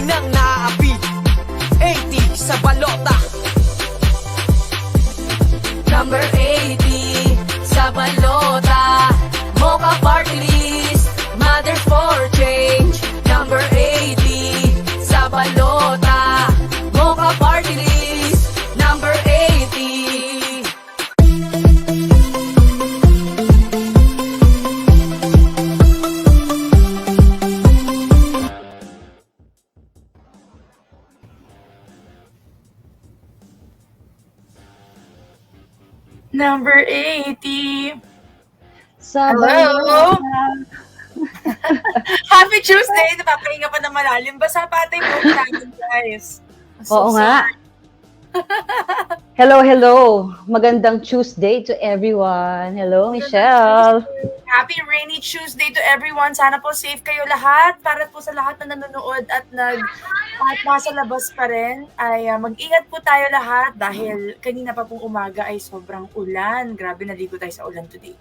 nang naapi 80 sa balota. Number 80 sa balota. Mocha Party List, Mother for Change. Number 80 sa balota. Mocha Party List, number 80. Number 80. Hello! Happy Tuesday! Napapahinga pa na malalim. Basta patay mo natin, guys. Oo nga. Hello, hello. Magandang Tuesday to everyone. Hello, Michelle. Happy rainy Tuesday to everyone. Sana po safe kayo lahat. Para po sa lahat na nanonood at nasa labas pa rin, ay mag-ingat po tayo lahat dahil kanina pa pong umaga ay sobrang ulan. Grabe, naligo tayo sa ulan today.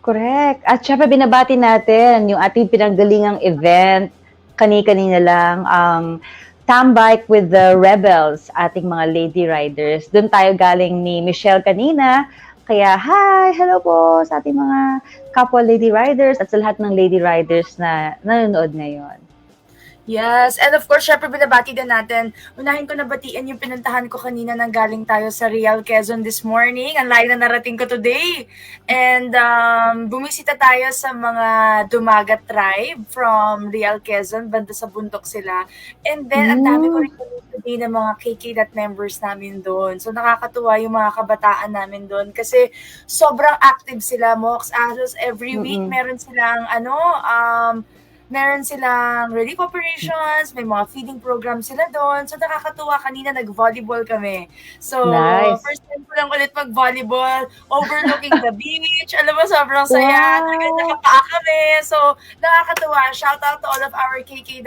Correct. At syempre binabati natin yung ating pinanggalingang event. Kani-kanina lang ang Tambike with the Rebels, ating mga lady riders. Doon tayo galing ni Michelle kanina. Kaya hi, hello po sa ating mga kapwa lady riders at sa lahat ng lady riders na nanonood ngayon. Yes, and of course, syempre binabati din natin. Unahin ko na batiin yung pinuntahan ko kanina nang galing tayo sa Real Quezon this morning. Ang layo na narating ko today. And bumisita tayo sa mga Dumagat tribe from Real Quezon, banda sa bundok sila. And then, ang dami ko rin today ng mga KK members namin doon. So, nakakatuwa yung mga kabataan namin doon kasi sobrang active sila, Mox. Asos, every week, meron silang meron silang relief operations, may mga feeding program sila doon. So, nakakatuwa. Kanina nag-volleyball kami. So, nice. First time ko lang ulit mag-volleyball, overlooking the beach. Alam mo, sobrang saya. Wow. Talagang nakapaa kami. So, nakakatuwa. Shout out to all of our KK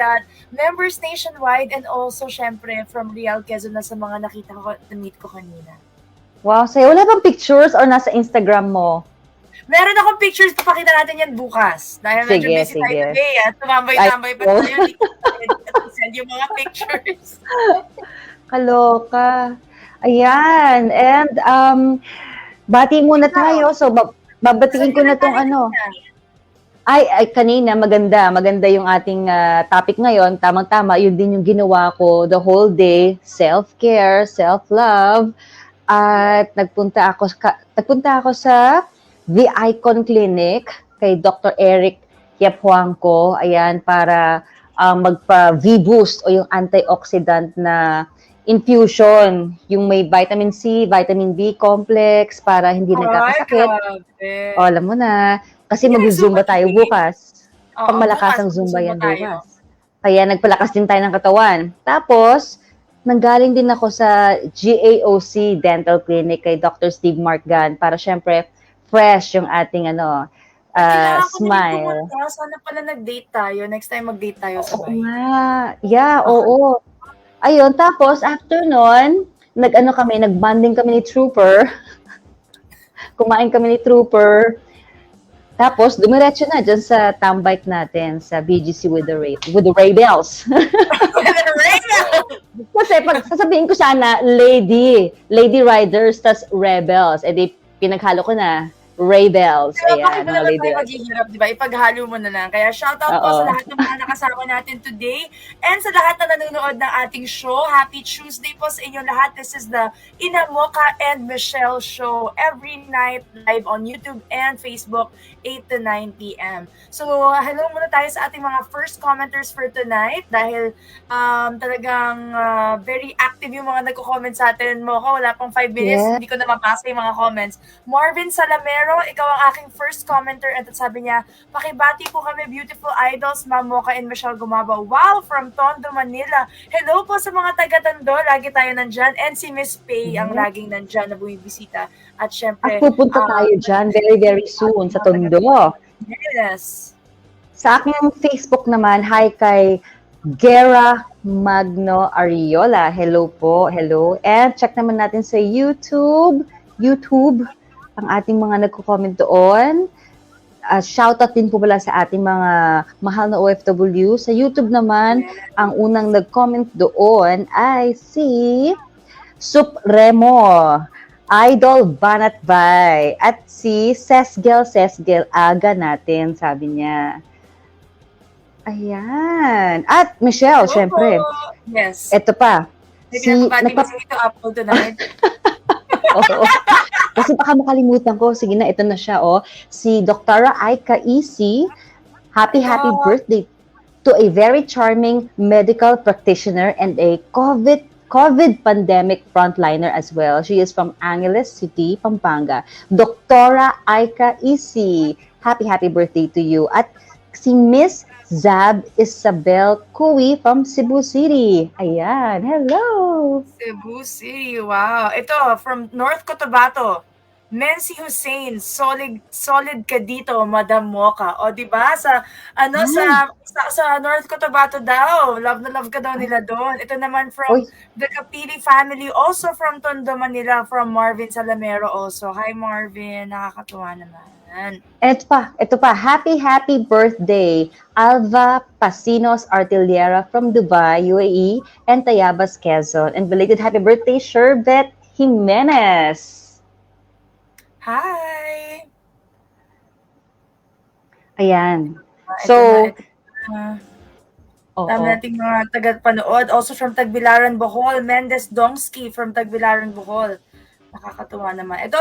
members nationwide and also, syempre, from Real Quezon na sa mga nakita ko, na-meet ko kanina. Wow, sa'yo. Wala bang pictures or nasa Instagram mo? Meron akong pictures, papakita natin yan bukas. Dahil medyo busy tayo today. Tumambay-tambay pa tayo. Hindi ko send yung mga pictures. Kaloka. Ayan. And, bati muna tayo. So, babatiin ko na tong ano. Ay, kanina, maganda. Maganda yung ating topic ngayon. Tamang-tama, yun din yung ginawa ko the whole day. Self-care, self-love. At nagpunta ako sa The Icon Clinic kay Dr. Eric Yaphuangco, ayan, para magpa-V-boost o yung antioxidant na infusion, yung may vitamin C, vitamin B complex para hindi nagkakasakit. O, alam mo na, kasi mag-zumba tayo bukas. Pang malakas ang zumba yan bukas. Kaya nagpalakas din tayo ng katawan. Tapos, nanggaling din ako sa GAOC Dental Clinic kay Dr. Steve Markgan para syempre fresh yung ating smile. Sana pala nag-date tayo. Next time mag-date tayo sabay. Oo nga. Yeah, oo. Ayun, tapos after nun, nag-bonding kami ni Trooper. Kumain kami ni Trooper. Tapos, dumiretso na dyan sa Tambike natin, sa BGC with the Rebels. Kasi pag sasabihin ko sana, lady riders, tas rebels. Di, pinaghalo ko na, Rebels. Ayan, mga lady riders. Maghihirap, di ba? Ipaghalo mo na lang. Kaya shoutout po sa lahat ng mga nakasama natin today and sa lahat na nanonood ng ating show. Happy Tuesday po sa inyo lahat. This is the Ina Mocha and Michelle Show every night live on YouTube and Facebook, 8 to 9 p.m. So, hello muna tayo sa ating mga first commenters for tonight dahil talagang very active yung mga nagko-comment sa atin. Mocha, wala pang 5 minutes. Yeah. Hindi ko na mapasa yung mga comments. Marvin Salamero, ikaw ang aking first commenter at sabi niya, pakibati po kami beautiful idols, Ma'am Mocha and Michelle Gumabaw. Wow, from Tondo, Manila. Hello po sa mga taga-Tondo, lagi tayo nandyan. And si Miss Pay ang laging nandyan na bumibisita. At syempre, at pupunta tayo dyan very, very soon sa Tondo. Yes. Sa aking Facebook naman, hi kay Gera Magno Ariola. Hello po, hello. And check naman natin sa YouTube, ang ating mga nagko-comment doon. shoutout din po pala sa ating mga mahal na OFW. Sa YouTube naman, ang unang nag-comment doon ay si Supremo, Idol Banat Bay, at si Sesgel Aga natin, sabi niya. Ayan. At Michelle, syempre. Yes. Ito pa. May pinapabati ko sa ito Apple tonight. Oo. Kasi baka makalimutan ko. Sige na, ito na siya, oh. Si Dr. Aika Isi, happy birthday to a very charming medical practitioner and a COVID pandemic frontliner as well. She is from Angeles City, Pampanga. Dr. Aika Isi, happy birthday to you. At si Miss Zab Isabel Cui from Cebu City. Ayan, hello! Cebu City, wow. Ito, from North Cotabato. Mency Hussein, solid ka dito, Madam Mocha. O, di ba? Sa North Cotabato daw. Love na love ka daw nila doon. Ito naman from the Capili family, also from Tondo, Manila, from Marvin Salamero also. Hi, Marvin. Nakakatuwa naman. Ito pa. Happy birthday, Alva Pasinos Artillera from Dubai, UAE, and Tayabas, Quezon. And belated happy birthday, Sherbet Jimenez. Hi! Ayan. So, dami nating mga tagapanood. Also from Tagbilaran, Bohol, Mendez Dongski from Tagbilaran, Bohol. Nakakatuwa naman. Ito,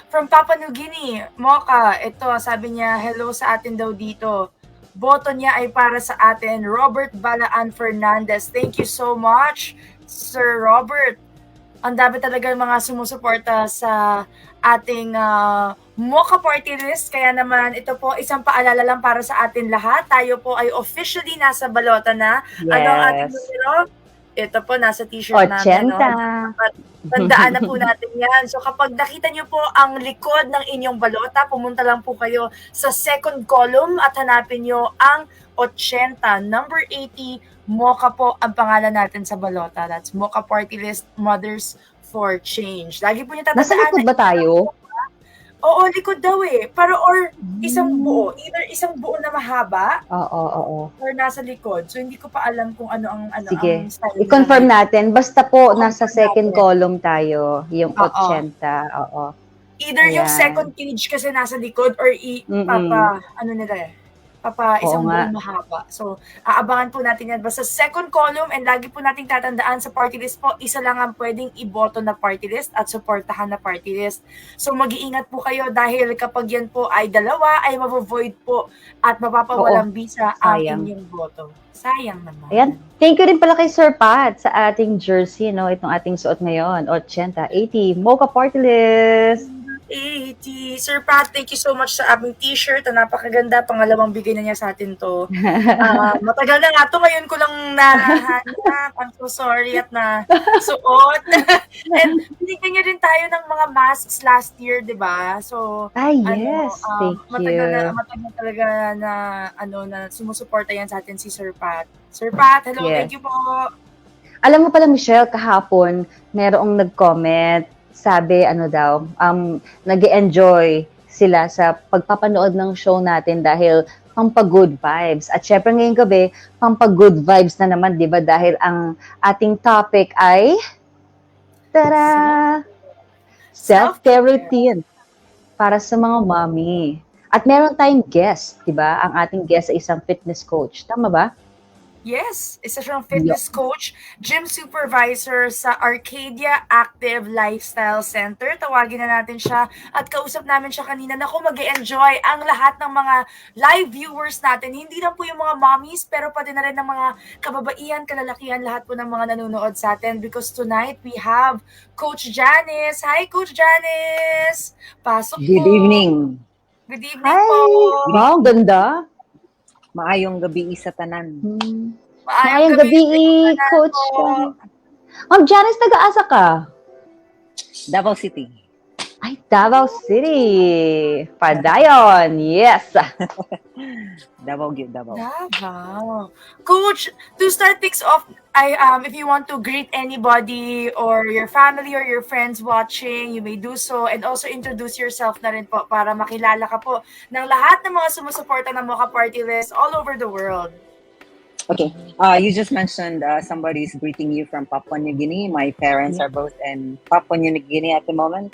from Papua New Guinea, Mocha, ito, sabi niya, hello sa atin daw dito. Boto niya ay para sa atin, Robert Balaan Fernandez. Thank you so much, Sir Robert. Ang dami talaga mga sumusuporta sa ating Mocha Party List. Kaya naman, ito po, isang paalala lang para sa atin lahat. Tayo po ay officially nasa balota na. Yes. Ano ang ating numero? Ito po, nasa t-shirt 80. natin. Tandaan na po natin yan. So kapag nakita nyo po ang likod ng inyong balota, pumunta lang po kayo sa second column at hanapin nyo ang 80, number 80, Mocha po ang pangalan natin sa balota. That's Mocha Party List, Mothers for Change. Lagi po nyo tatandaan. Nasa likod ba tayo? Oo, likod daw eh. Pero or isang buo. Either isang buo na mahaba Oo. or nasa likod. So hindi ko pa alam kung ano ang Sige. ang style. I-confirm natin. Basta po, nasa I-confirm second natin. column tayo. Yung Oo. 80. Oo. Either yung Ayan. second page kasi nasa likod or isang Oo nga. buong mahaba. So, aabangan po natin yan. Basta second column and lagi po nating tatandaan sa party list po, isa lang ang pwedeng iboto na party list at suportahan na party list. So, mag-iingat po kayo dahil kapag yan po ay dalawa, ay mavo-void po at mapapawalang bisa ang Sayang. inyong boto. Sayang naman. Ayan. Thank you rin pala kay Sir Pat sa ating jersey, no? Itong ating suot ngayon. 80, 80. Mocha Party List. 80. Sir Pat, thank you so much sa aming t-shirt. Napakaganda. Pangalawang bigay na niya sa atin to. Matagal na nga to. Ngayon ko lang nahanap. I'm so sorry at na suot. And binigyan niyo rin tayo ng mga masks last year, di ba? So, Yes. Thank you. matagal talaga na sumusuporta yan sa atin si Sir Pat. Sir Pat, hello. Yes. Thank you po. Alam mo pala, Michelle, kahapon, merong nag-comment, sabi, nag-enjoy sila sa pagpapanood ng show natin dahil pampag-good vibes. At syempre ngayong gabi, pampag-good vibes na naman, di ba? Dahil ang ating topic ay, self-care routine para sa mga mommy. At meron tayong guest, di ba? Ang ating guest ay isang fitness coach. Tama ba? Yes, isa siyang fitness coach, gym supervisor sa Arcadia Active Lifestyle Center. Tawagin na natin siya at kausap namin siya kanina. Naku, mag-enjoy ang lahat ng mga live viewers natin. Hindi lang po yung mga mommies, pero pati na rin ng mga kababaihan, kalalakihan, lahat po ng mga nanonood sa atin. Because tonight, we have Coach Janice. Hi, Coach Janice! Pasok po. Good evening. Good evening Hi! po. Wow, ganda. Maayong gabi sa tanan. Maayong gabi, Coach. Ma'am Janice, taga-asa ka? Davao City. Ay, Davao City. Padayon. Yes. Davao, give Davao. Davao. Coach, to start things off, if you want to greet anybody or your family or your friends watching, you may do so, and also introduce yourself na rin po para makilala ka po ng lahat ng mga sumusuporta ng Mocha Party List all over the world. Okay. You just mentioned somebody's greeting you from Papua New Guinea. My parents are both in Papua New Guinea at the moment.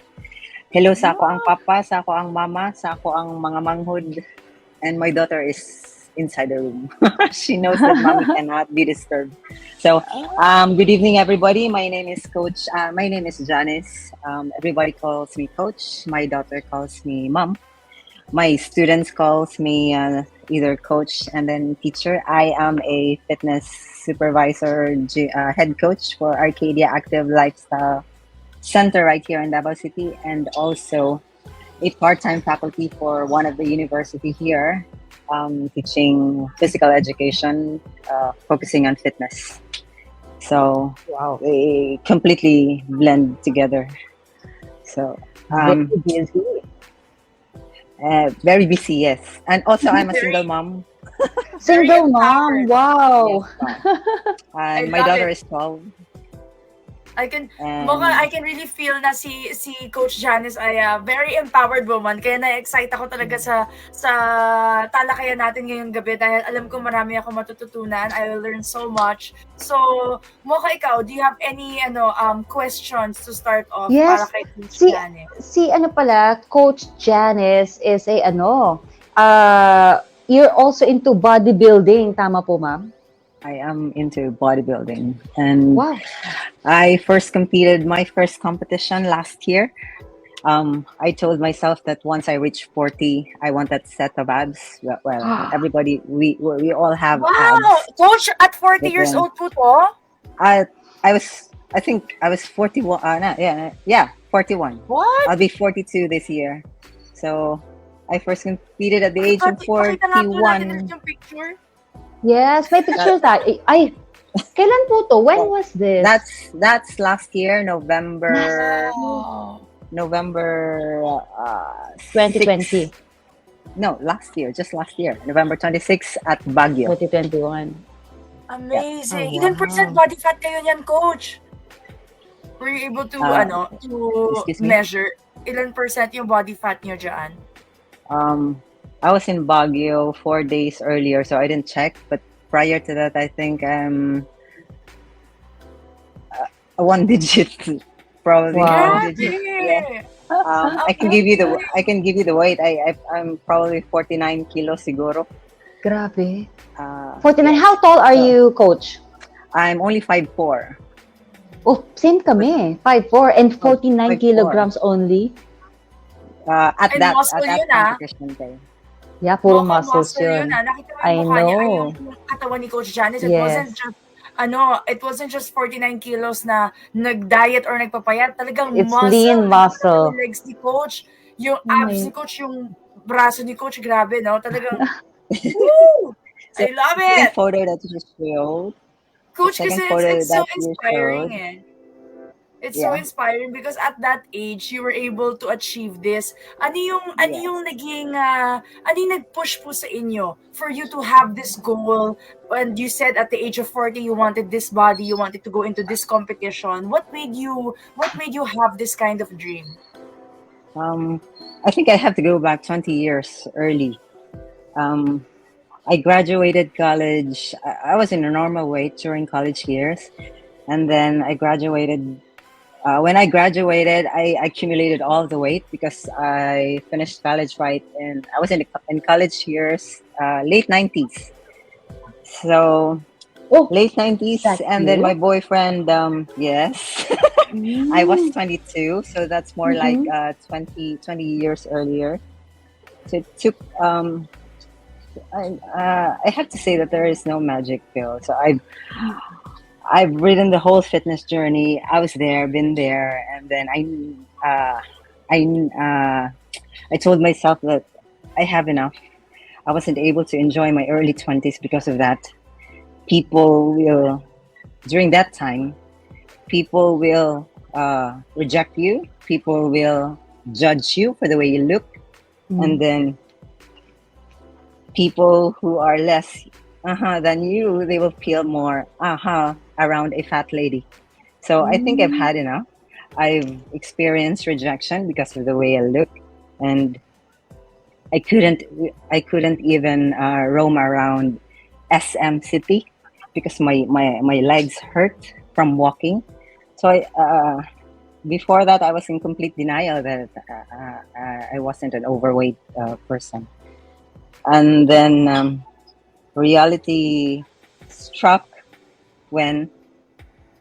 Hello sa ako ang papa, sa ako ang mama, sa ako ang mga manghod. And my daughter is inside the room. She knows that mommy cannot be disturbed. So, good evening, everybody. My name is Coach. My name is Janice. Everybody calls me Coach. My daughter calls me Mom. My students calls me either Coach and then teacher. I am a fitness supervisor, head coach for Arcadia Active Lifestyle Center right here in Davao City, and also a part-time faculty for one of the university here, teaching physical education, focusing on fitness. So wow, they completely blend together. So Very busy. very busy, yes. And also I'm a single mom. Single mom. Wow. And I my love daughter it. is 12. I can And I can really feel na si Coach Janice ay very empowered woman. Kaya na-excite ako talaga sa talakayan natin ngayong gabi dahil alam ko marami ako matututunan. I will learn so much. So, Mocha, ikaw, do you have any questions to start off Yes. para kay Coach Si, Janice? si ano pala, Coach Janice is a you're also into bodybuilding, tama po, ma'am? I am into bodybuilding, and Wow. I first competed my first competition last year. I told myself that once I reach 40, I want that set of abs. Well, everybody, we all have Wow! abs. Coach, at 40 But years then- old po to? I think I was 41. Yeah, 41. What? I'll be 42 this year. So I first competed at the age of Pakita nga po natin 41. yung picture. Yes, may picture tayo. Ay, kailan po to? When was this? That's last year, November. Wow. November 2020, 6. No, just last year, November 26 at Baguio. 2021. Amazing. Yeah. Oh, Ilan wow. percent body fat kayo niyan, Coach? Were you able to, excuse me? measure? Ilan percent yung body fat niyo dyan? I was in Baguio 4 days earlier, so I didn't check. But prior to that, I think a one digit, probably Wow. one digit. Yeah. I can give you the weight. I'm probably 49 kilos siguro. Grabe. 49. Uh, How tall are you, Coach? I'm only 5'4". Oh, same kami. 5'4" and 49 5'4". kilograms only. At And that muscle yun, competition day. Yeah, puro Mukhang muscles yun. Nakita mo I yung mukha niya, ay, know. yung katawan ni Coach Janice. It Yes. wasn't just 49 kilos na nag-diet or nagpapayat. Talagang It's muscle. lean muscle. Yung legs ni Coach, yung Oh abs my- ni Coach, yung braso ni Coach, grabe, no? Talagang, woo! I love Second it! photo that you showed. Coach, second kasi photo it's so that you inspiring showed. eh. It's so Yeah. inspiring because at that age, you were able to achieve this. Ano yung naging, ano yung nag-push po sa inyo for you to have this goal? And you said at the age of 40, you wanted this body, you wanted to go into this competition. What made you have this kind of dream? I think I have to go back 20 years early. I graduated college. I was in a normal weight during college years, and then I graduated. When I graduated, I accumulated all the weight because I finished college and I was in college years, late 90s. So, late 90s, That's and then you? my boyfriend, yes, I was 22, so that's more like 20 years earlier. So it took, I have to say that there is no magic pill. So I've ridden the whole fitness journey. I was there, been there, and then I told myself that I have enough. I wasn't able to enjoy my early 20s because of that. During that time, people will reject you. People will judge you for the way you look, and then people who are less than you, they will feel more around a fat lady. So I think I've had enough. I've experienced rejection because of the way I look, and I couldn't even roam around SM City because my legs hurt from walking. So before that, I was in complete denial that I wasn't an overweight person. And then reality struck when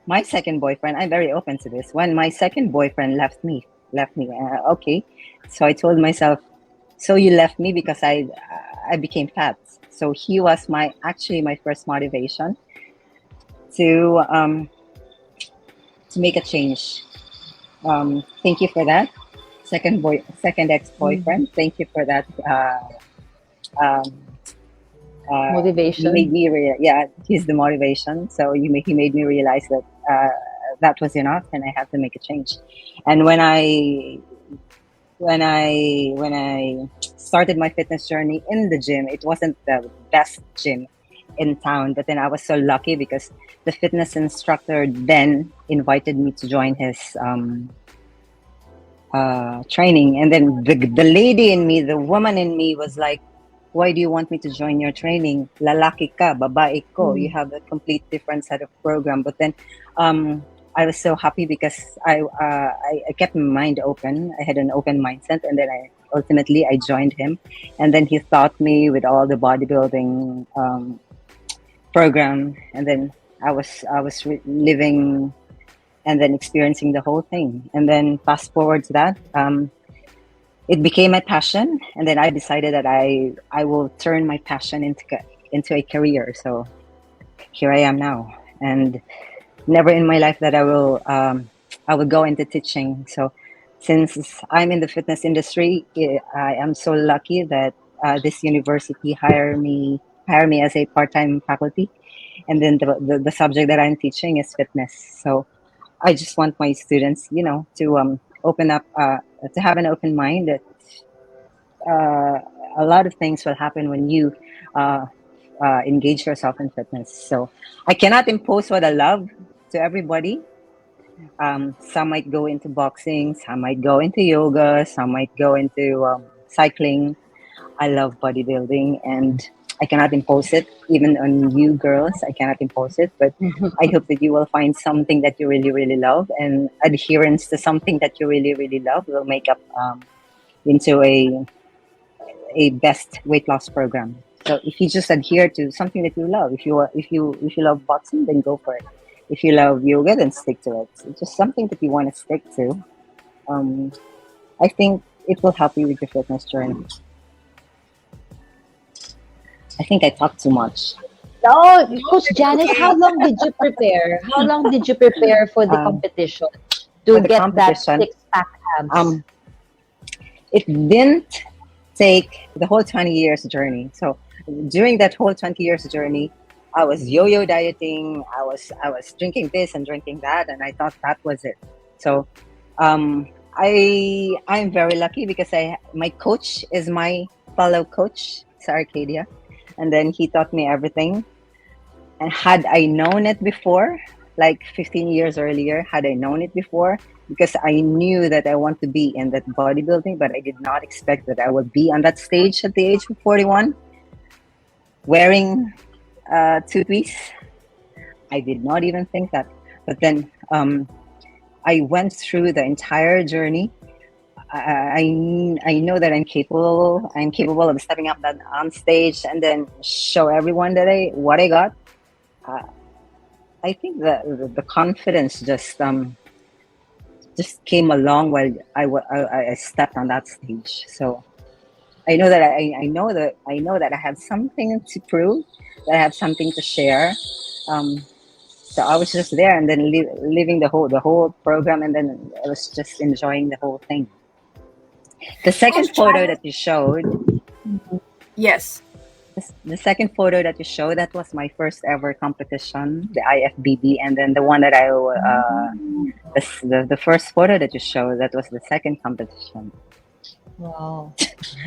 my second boyfriend, I'm very open to this, when my second boyfriend left me. Okay. So I told myself, so you left me because I became fat. So he was my first motivation to make a change. Thank you for that. Second ex-boyfriend. Thank you for that. Motivation. He made me he's the motivation. So he made me realize that that was enough, and I have to make a change. And when I started my fitness journey in the gym, it wasn't the best gym in town, but then I was so lucky because the fitness instructor then invited me to join his training. And then the lady in me, the woman in me was like, why do you want me to join your training? Lalaki ka, babae ko. You have a complete different set of program. But then I was so happy because I kept my mind open. I had an open mindset, and then I ultimately joined him. And then he taught me with all the bodybuilding program, and then I was living and then experiencing the whole thing. And then fast forward to that, it became my passion, and then I decided that I will turn my passion into a career. So here I am now, and never in my life that I will go into teaching. So since I'm in the fitness industry, I am so lucky that this university hire me as a part-time faculty, and then the subject that I'm teaching is fitness. So I just want my students, to open up, to have an open mind that a lot of things will happen when you engage yourself in fitness. So I cannot impose what I love to everybody. Some might go into boxing, some might go into yoga, some might go into cycling. I love bodybuilding, and I cannot impose it, even on you girls. I cannot impose it, but I hope that you will find something that you really, really love, and adherence to something that you really, really love will make up into a best weight loss program. So if you just adhere to something that you love, if you love boxing, then go for it. If you love yoga, then stick to it. It's just something that you want to stick to. I think it will help you with your fitness journey. I think I talked too much. Oh, Coach Janice, how long did you prepare? How long did you prepare for the competition to get that six-pack abs? It didn't take the whole 20 years journey. So during that whole 20 years journey, I was yo-yo dieting. I was drinking this and drinking that, and I thought that was it. So I'm very lucky because my coach is my fellow coach, Sir Arcadia. And then he taught me everything. And had I known it before, like 15 years earlier, because I knew that I want to be in that bodybuilding, but I did not expect that I would be on that stage at the age of 41, wearing two-piece. I did not even think that. But then I went through the entire journey. I know that I'm capable of stepping up on stage and then show everyone what I got. I think that the confidence just came along while I stepped on that stage. So I know that I know that I have something to prove, that I have something to share. So I was just there and then living the whole program, and then I was just enjoying the whole thing. The second photo that you showed. Yes. the second photo that you show, that was my first ever competition, the IFBB, and then the one that the first photo that you show, that was the second competition. Wow.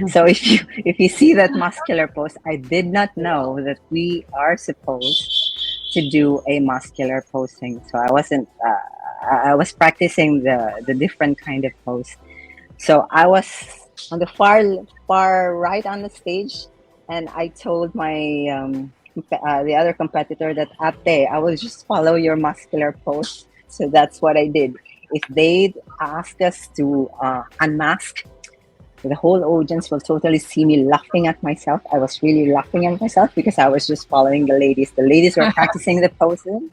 So if you see that muscular pose, I did not know that we are supposed to do a muscular posing. So I was practicing the different kind of pose. So I was on the far right on the stage, and I told my the other competitor that, Ate, I will just follow your muscular pose. So that's what I did. If they ask us to unmask, the whole audience will totally see me laughing at myself. I was really laughing at myself because I was just following the ladies. The ladies were practicing the posing.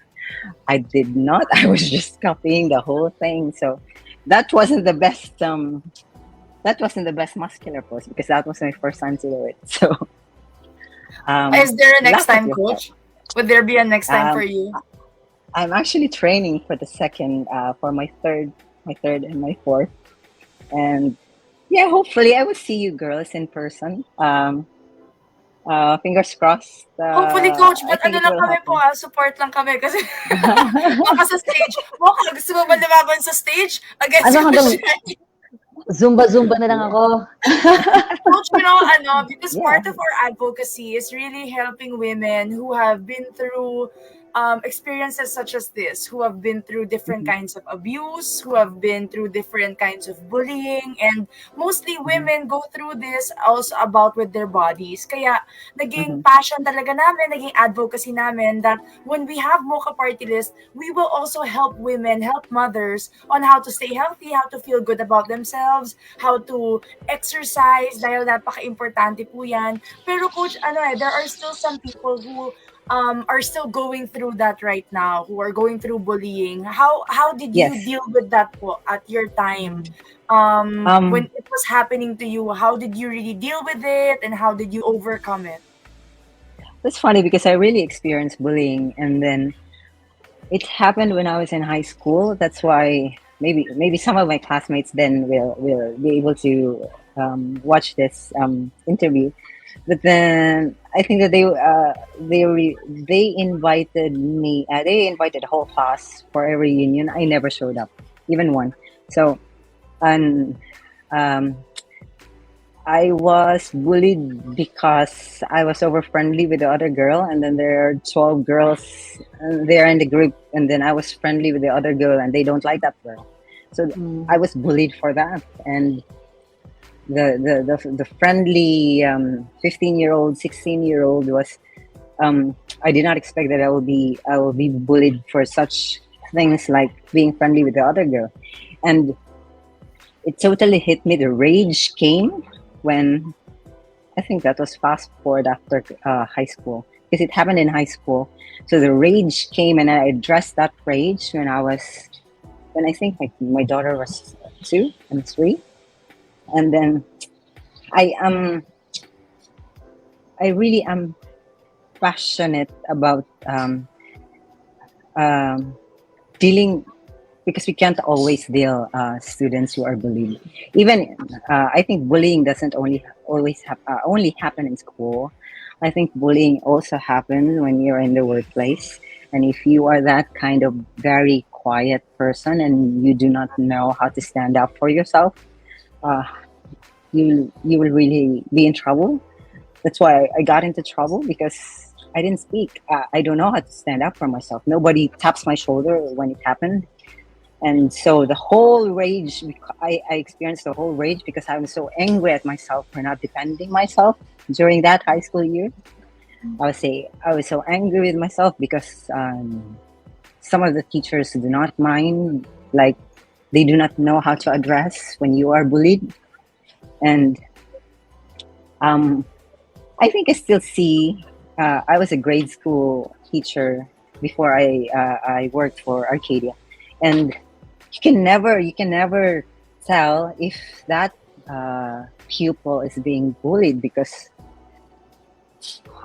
I did not. I was just copying the whole thing. So that wasn't the best. That wasn't the best muscular pose because that was my first time to do it. So, Is there a next laugh at time, yourself. coach? Would there be a next time for Um, you? I'm actually training for the second, for my third and my fourth, and yeah, hopefully I will see you girls in person. Fingers crossed. Hopefully, coach, I but think ano it lang will kami po, happen. support lang kami kasi baka sa stage. Mocha, gusto mo ba lumaban sa stage against Ano ka Coach daw? Zumba na lang ako. Coach, because Yeah. part of our advocacy is really helping women who have been through experiences such as this, who have been through different kinds of abuse, who have been through different kinds of bullying, and mostly women go through this also about with their bodies. Kaya naging passion talaga namin, naging advocacy namin that when we have Mocha Party List, we will also help women, help mothers on how to stay healthy, how to feel good about themselves, how to exercise, dahil napaka-importante po yan. Pero coach, there are still some people who are still going through that right now, who are going through bullying. How did you Yes. deal with that po at your time? When it was happening to you, how did you really deal with it and how did you overcome it? That's funny because I really experienced bullying, and then it happened when I was in high school. That's why maybe some of my classmates then will be able to watch this interview. But then I think that they invited me. They invited the whole class for a reunion. I never showed up, even one. So, and I was bullied because I was over friendly with the other girl, and then there are 12 girls there in the group, and then I was friendly with the other girl, and they don't like that girl. So I was bullied for that, and the friendly 15-year-old, 16-year-old was I did not expect that I will be bullied for such things like being friendly with the other girl, and it totally hit me. The rage came when I think that was fast forward after high school, because it happened in high school. So the rage came, and I addressed that rage when I think my daughter was 2 and 3, and then I really am passionate about dealing, because we can't always deal students who are bullied. Even I think bullying doesn't only happen in school. I think bullying also happens when you're in the workplace, and if you are that kind of very quiet person and you do not know how to stand up for yourself, you will really be in trouble. That's why I got into trouble, because I didn't speak. I don't know how to stand up for myself. Nobody taps my shoulder when it happened. And so the whole rage, I experienced the whole rage because I was so angry at myself for not defending myself during that high school year. I was so angry with myself because some of the teachers do not mind, like they do not know how to address when you are bullied. And I think I still see, I was a grade school teacher before I worked for Arcadia. And you can never tell if that pupil is being bullied, because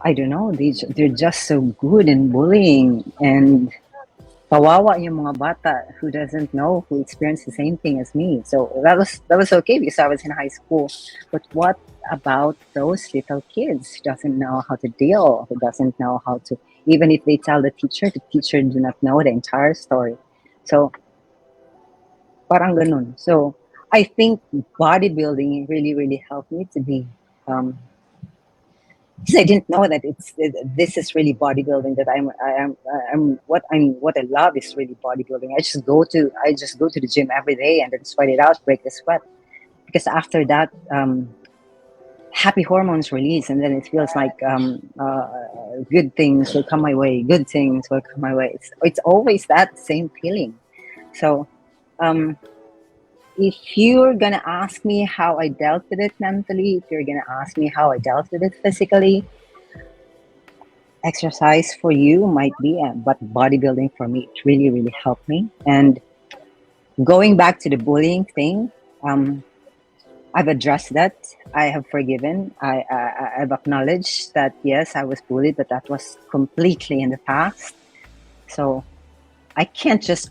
I don't know, they're just so good in bullying. And kawawa yung mga bata who doesn't know, who experienced the same thing as me. So that was okay because I was in high school. But what about those little kids who doesn't know how to deal, who doesn't know how to, even if they tell the teacher do not know the entire story. So parang ganun. So I think bodybuilding really, really helped me to be, because I didn't know that this is really bodybuilding. That what I love is really bodybuilding. I just go to the gym every day and then sweat it out, break the sweat. Because after that, happy hormones release, and then it feels like good things will come my way. Good things will come my way. It's always that same feeling. So, if you're gonna ask me how I dealt with it mentally, if you're gonna ask me how I dealt with it physically, exercise for you might be, but bodybuilding for me, it really, really helped me. And going back to the bullying thing, I've addressed that. I have forgiven. I've acknowledged that yes, I was bullied, but that was completely in the past. So I can't just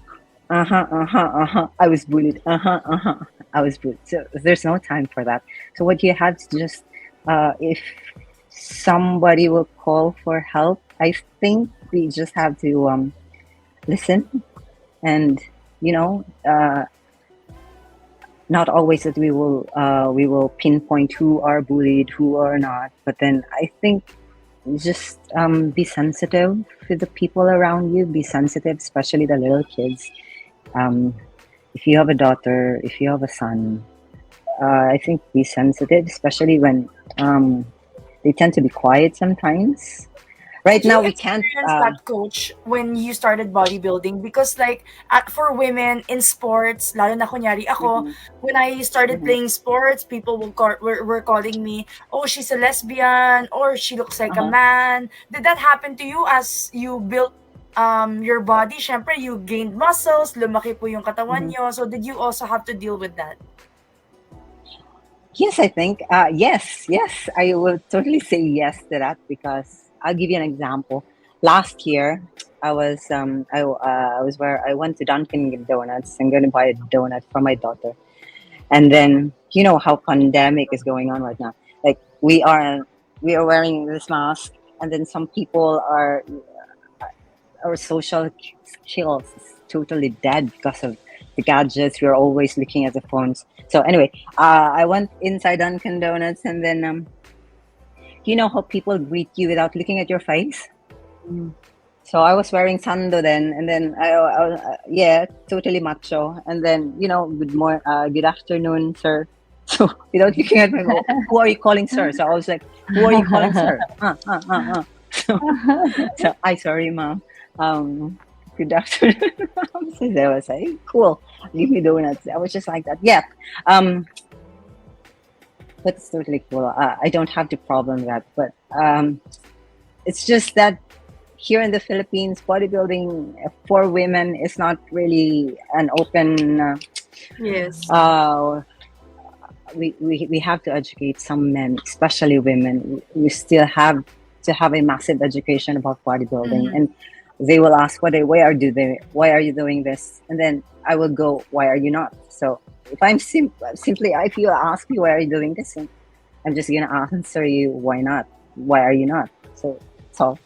I was bullied. I was bullied. So there's no time for that. So what you have to just, if somebody will call for help, I think we just have to listen, and not always that we will pinpoint who are bullied, who are not. But then I think just be sensitive to the people around you. Be sensitive, especially the little kids. If you have a daughter, if you have a son, I think be sensitive, especially when they tend to be quiet sometimes. Right now, we can't. That, coach, when you started bodybuilding, because like for women in sports, lalo na kunyari ako, when I started playing sports, people were calling me, oh, she's a lesbian, or she looks like a man. Did that happen to you as you built your body? Syempre, you gained muscles, lumaki po yung katawan nyo. So did you also have to deal with that? Yes, I think. Yes. I will totally say yes to that, because I'll give you an example. Last year, I was where I went to Dunkin' Donuts. I'm going to buy a donut for my daughter, and then you know how pandemic is going on right now. Like we are wearing this mask, and then some people are our social skills is totally dead because of the gadgets. We're always looking at the phones. So anyway, I went inside Dunkin' Donuts, and then you know how people greet you without looking at your face? So I was wearing sando then, and then I totally macho. And then, good afternoon, sir. So without looking at my phone, who are you calling sir? So I was like, who are you calling sir? So I sorry, ma'am. Good afternoon. So I was like, cool, give me donuts. I was just like that. Yeah. But it's totally cool. I don't have the problem with that. But it's just that here in the Philippines, bodybuilding for women is not really an open. Yes. We have to educate some men, especially women. We still have to have a massive education about bodybuilding, and they will ask, why are you doing this? And then I will go, why are you not? So if I'm simply, if you ask me, why are you doing this? And I'm just going to answer you, why not? Why are you not? So that's all.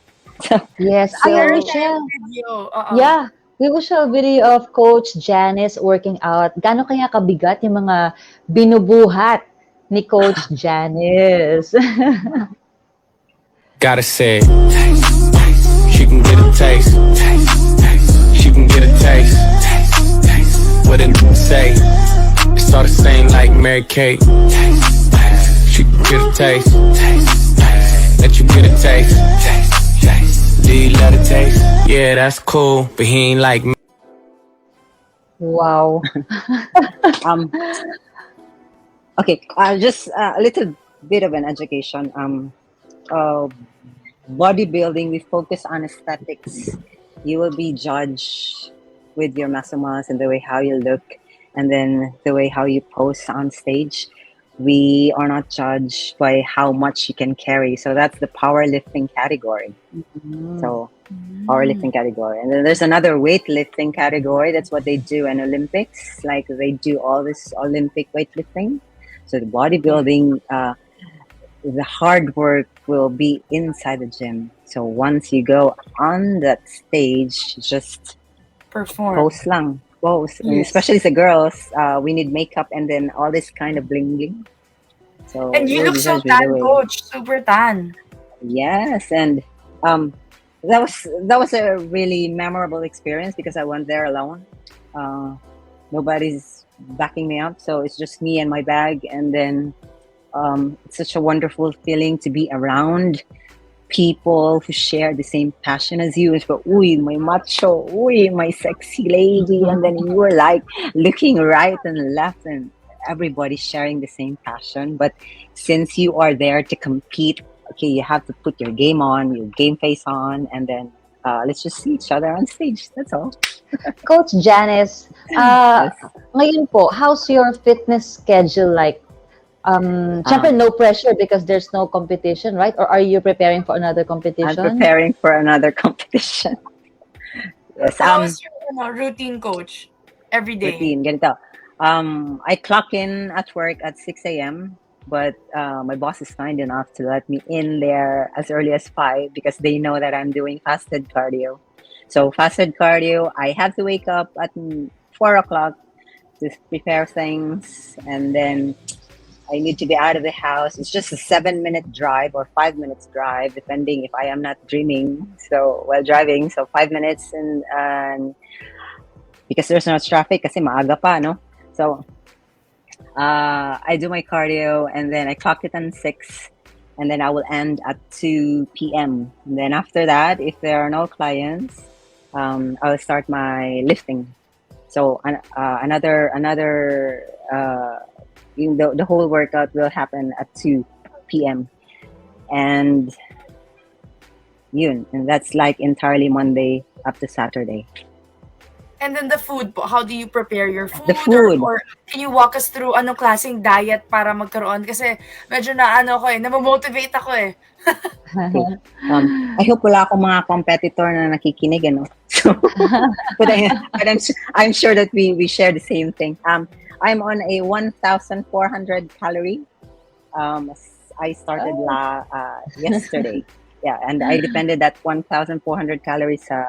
Yes. So- We will show a video of Coach Janice working out. Gaano kaya kabigat yung mga binubuhat ni Coach Janice? Gotta say it. She can get a taste. She can get a taste. What did it say? It's all the same like Mary Kate. She can get a taste. Let you get a taste. Do you love the taste? Yeah, that's cool, but he ain't like me. Wow. Okay, just a little bit of an education. Bodybuilding, we focus on aesthetics. You will be judged with your muscle mass and the way how you look, and then the way how you pose on stage. we are not judged by how much you can carry. So that's the powerlifting category. So powerlifting category, and then there's another weightlifting category. That's what they do in Olympics. Like they do all this Olympic weightlifting. So the bodybuilding, the hard work will be inside the gym. So once you go on that stage, just Perform. pose lang, pose. And Yes. especially the girls, we need makeup and then all this kind of bling bling. So And you we're look so judged tan, away. coach. Super tan. Yes, and that was a really memorable experience because I went there alone. Nobody's backing me up, so it's just me and my bag. And then it's such a wonderful feeling to be around people who share the same passion as you. It's but uy, my macho, uy, my sexy lady, and then you were like looking right and left, and everybody sharing the same passion. But since you are there to compete, okay, you have to put your game on, your game face on, and then let's just see each other on stage. That's all. Coach Janice, Yes. ngayon po, how's your fitness schedule like? Syempre, no pressure because there's no competition, right? Or are you preparing for another I'm competition? preparing for another competition. Yes. How's your routine, coach? Every day. Routine, ganito. I clock in at work at 6 a.m., but my boss is kind enough to let me in there as early as 5 because they know that I'm doing fasted cardio. So fasted cardio, I have to wake up at 4 o'clock to prepare things, and then I need to be out of the house. It's just a 7-minute drive or 5 minutes drive, depending if I am not dreaming. So while driving, so 5 minutes, and because there's no traffic, kasi maaga pa, no? So I do my cardio, and then I clock it on 6, and then I will end at 2 p.m. And then after that, if there are no clients, I'll start my lifting. So another the whole workout will happen at 2 p.m. and that's like entirely Monday up to Saturday. And then the food po, how do you prepare your food? The food. Or can you walk us through anong klaseng diet para magkaroon? Kasi medyo namomotivate ako eh. I hope wala akong mga competitor na nakikinig, ano? So, but I'm sure that we share the same thing. I'm on a 1,400 calorie. I started yesterday. Yeah, and I depended that 1,400 calories sa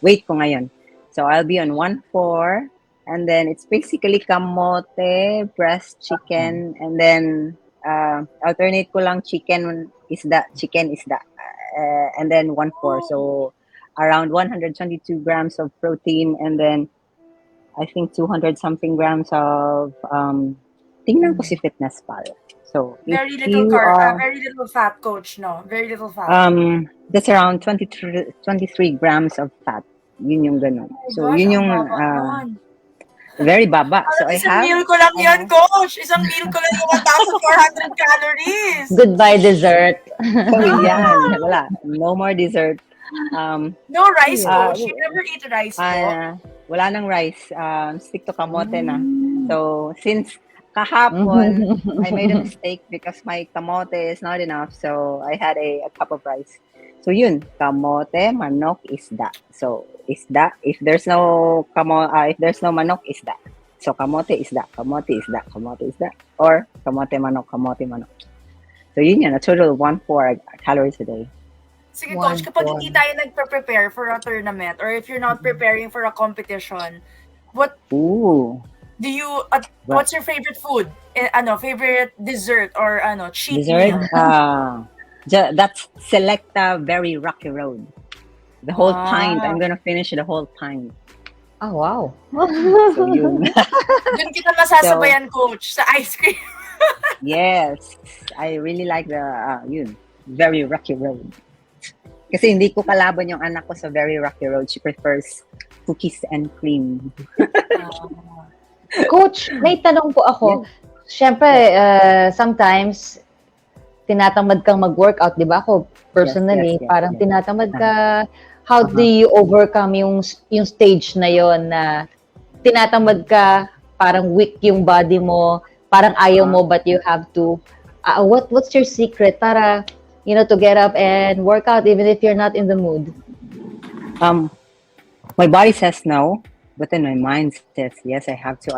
weight ko ngayon. So I'll be on 1,400, and then it's basically kamote, breast chicken, and then alternate ko lang chicken isda, and then 1,400. So around 122 grams of protein, and then I think 200 something grams of tingnan ko si Fitness Pal. So Very if little you carb, are, very little fat, coach, no? Very little fat. that's around 23 grams of fat. Yun yung ganun. So yun yung very baba. So I Isang have meal ko lang yan, coach. Isang meal ko lang yung 1,400 calories. Goodbye dessert. so yan, wala. No more dessert. No rice, coach. You never eat rice po. Wala nang rice. Stick to kamote na. So since kahapon, I made a mistake because my kamote is not enough. So I had a cup of rice. So yun, kamote, manok, isda. So isda, if there's no manok, isda. So kamote, isda, kamote, isda, kamote, isda, or kamote, manok. So yun yan, a total of 1,400 calories a day. Sige, coach, kapag hindi tayo nagpe-prepare for a tournament or if you're not preparing for a competition, what Ooh, do you, what's your favorite food? Favorite dessert or cheat dessert? meal? That's Selecta Very Rocky Road. The whole Ah. pint. I'm gonna finish the whole pint. Oh, wow. So yun. Doon kita masasabayan, coach, sa ice cream. Yes, I really like the Very Rocky Road. Kasi hindi ko kalaban yung anak ko sa Very Rocky Road. She prefers cookies and cream. Coach, may tanong po ako. Siyempre, sometimes, tinatamad kang mag-workout, di ba? Ako, personally, Yes. parang tinatamad ka. How do you overcome yung stage na yon na tinatamad ka parang weak yung body mo, parang ayaw mo but you have to what's your secret para to get up and work out even if you're not in the mood? My body says no, but then my mind says yes. I have to.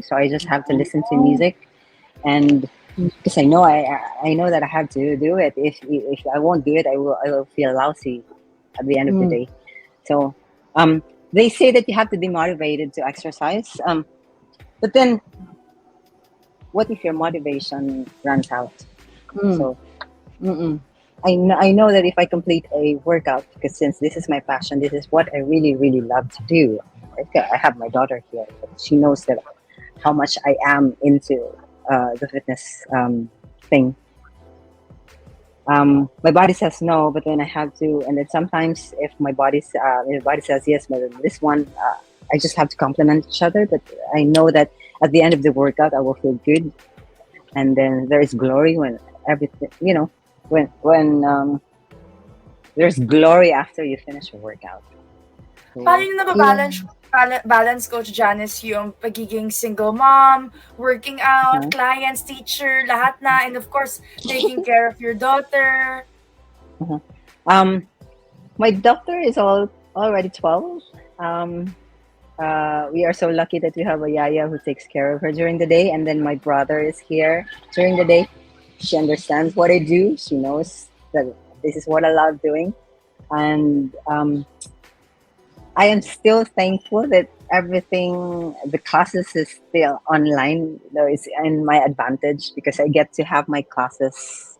So I just have to listen to music, and because I know I know that I have to do it. If I won't do it, I will feel lousy at the end of the day. So they say that you have to be motivated to exercise. But then what if your motivation runs out? So I know that if I complete a workout, because since this is my passion, this is what I really, really love to do. I have my daughter here, but she knows that how much I am into the fitness thing. My body says no, but then I have to, and then sometimes if my body says yes, but this one, I just have to complement each other. But I know that at the end of the workout, I will feel good, and then there is glory when everything, when there's glory after you finish a workout. So, Paano nyo balance, Coach Janice, yung pagiging single mom, working out, clients, teacher, lahat na, and of course, taking care of your daughter? My daughter is already 12. We are so lucky that we have a yaya who takes care of her during the day, and then my brother is here during the day. She understands what I do. She knows that this is what I love doing, and I am still thankful that the classes is still online. Though it's in my advantage because I get to have my classes